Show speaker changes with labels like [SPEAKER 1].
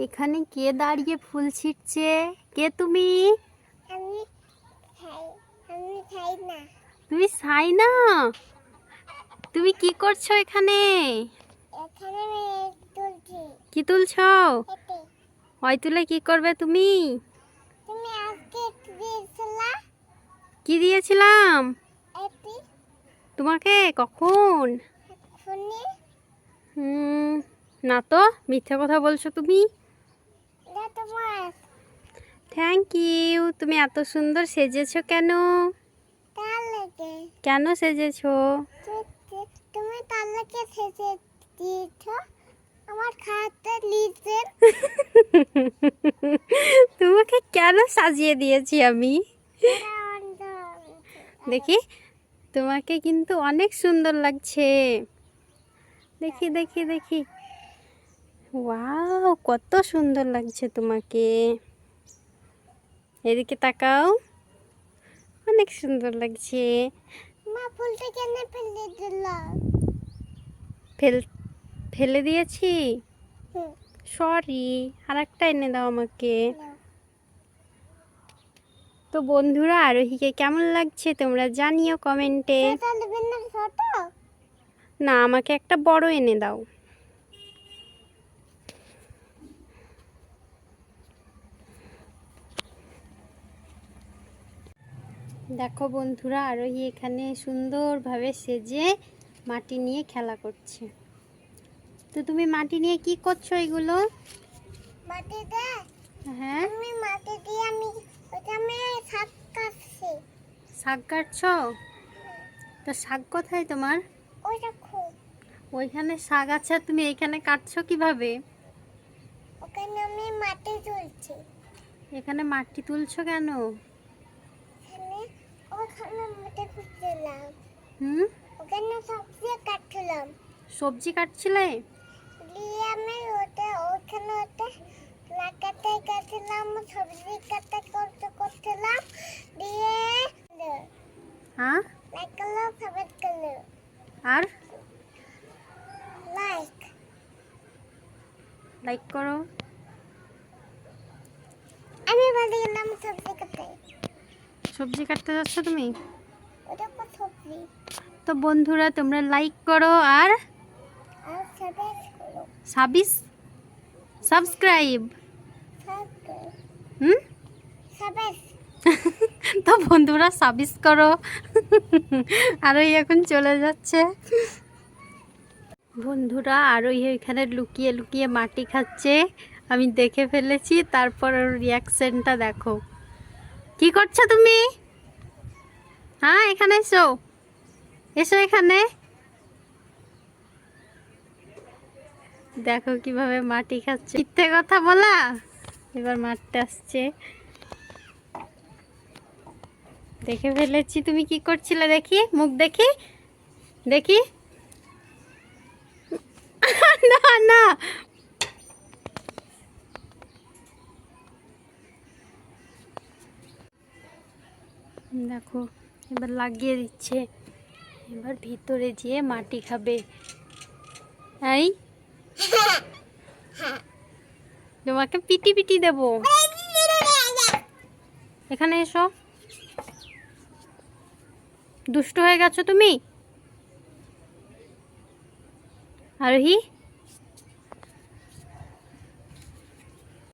[SPEAKER 1] এখানে কে দাঁড়িয়ে ফুল ছিঁড়ছে? কে তুমি?
[SPEAKER 2] আমি সাইনা।
[SPEAKER 1] তুমি সাইনা? তুমি কি করছো এখানে?
[SPEAKER 2] এখানে আমি তুলছি।
[SPEAKER 1] কি তুলছো?
[SPEAKER 2] এতে
[SPEAKER 1] ওই তুলে কি করবে তুমি?
[SPEAKER 2] তুমি আজকে দিয়েছিলা
[SPEAKER 1] কি দিয়েছিলাম
[SPEAKER 2] এটি
[SPEAKER 1] তোমাকে? কখন?
[SPEAKER 2] শুনি
[SPEAKER 1] না তো, মিথ্যে কথা বলছো তুমি।
[SPEAKER 2] এটা তোমার
[SPEAKER 1] থ্যাংক ইউ। তুমি এত সুন্দর সেজেছো কেন?
[SPEAKER 2] তার লাগে।
[SPEAKER 1] কেন সেজেছো?
[SPEAKER 2] তুমি তার লাগে সেজে দিয়েছ আমার খাতে লিজের।
[SPEAKER 1] তোমাকে কেন সাজিয়ে দিয়েছি আমি? দেখি, তোমাকে কিন্তু অনেক সুন্দর লাগছে। দেখি দেখি দেখি, ওয়াও, কত সুন্দর লাগছে তোমাকে। এদিকে তাকাও, অনেক সুন্দর লাগছে।
[SPEAKER 2] মা ফুলটা কেন ফেলে দিলাম?
[SPEAKER 1] ফেলে দিয়েছি,
[SPEAKER 2] হুম,
[SPEAKER 1] সরি। আর একটা এনে দাও আমাকে।
[SPEAKER 2] নাও।
[SPEAKER 1] তো বন্ধুরা, আরোহীকে কেমন লাগছে তোমরা জানিও কমেন্টে।
[SPEAKER 2] ছোট নেবেন না ছোট?
[SPEAKER 1] না, আমাকে একটা বড় এনে দাও। দেখো বন্ধুরা, আরোহী এখানে সুন্দরভাবে সেজে মাটি নিয়ে খেলা করছে। তো তুমি মাটি নিয়ে কি করছো এগুলো?
[SPEAKER 2] মাটিতে
[SPEAKER 1] হ্যাঁ,
[SPEAKER 2] আমি মাটি দিয়ে ওটা আমি শাক কাটছি।
[SPEAKER 1] শাক কাটছো? তো শাক কোথায় তোমার?
[SPEAKER 2] ওইটা খুব
[SPEAKER 1] ওইখানে শাক আছে, আর তুমি এইখানে কাটছো কিভাবে?
[SPEAKER 2] ওখানে আমি মাটি তুলছি।
[SPEAKER 1] এখানে মাটি তুলছো কেন?
[SPEAKER 2] ওখানে মাটি খুঁজছিলাম।
[SPEAKER 1] হুম,
[SPEAKER 2] ওখানে সবজি কাটছিলাম।
[SPEAKER 1] সবজি কাটছিলে?
[SPEAKER 2] দিয়ে আমি ওখানে লাগাতে গেছিলাম, সবজি করছিলাম। দিয়ে
[SPEAKER 1] হ্যাঁ,
[SPEAKER 2] লাগালাম সবুজ কালার
[SPEAKER 1] আর
[SPEAKER 2] লাইক।
[SPEAKER 1] লাইক করো।
[SPEAKER 2] আমি বলে গেলাম সবজি কাটতে।
[SPEAKER 1] সবজি কাটতে যাচ্ছ তুমি?
[SPEAKER 2] ওটা কত সবজি।
[SPEAKER 1] তো বন্ধুরা, তোমরা লাইক করো আর
[SPEAKER 2] আর সাবস্ক্রাইব করো।
[SPEAKER 1] সাবস্ক্রাইব।
[SPEAKER 2] সাবস্ক্রাইব
[SPEAKER 1] হুম, তো বন্ধুরা সাবিস করো। আরোই এখন চলে যাচ্ছে। বন্ধুরা, আরোই এখানে লুকিয়ে লুকিয়ে মাটি খাচ্ছে, আমি দেখে ফেলেছি। তারপর ওর রিয়াকশনটা দেখো। কি করছো তুমি? হ্যাঁ, এখানে এসো, এসো এখানে। দেখো কিভাবে মাটি খাচ্ছে। মিথ্যে কথা বলা, এবার মারতে আসছে। দেখে ফেলেছি। তুমি কি করছিলে দেখি, মুখ দেখি দেখি। না না, দেখো এবার লাগিয়ে দিচ্ছে। এবার ভিতরে যেয়ে মাটি খাবে। এই, তোমাকে পিটি পিটি দেবো। এখানে এসো। দুষ্ট হয়ে গেছো তুমি আরোহী।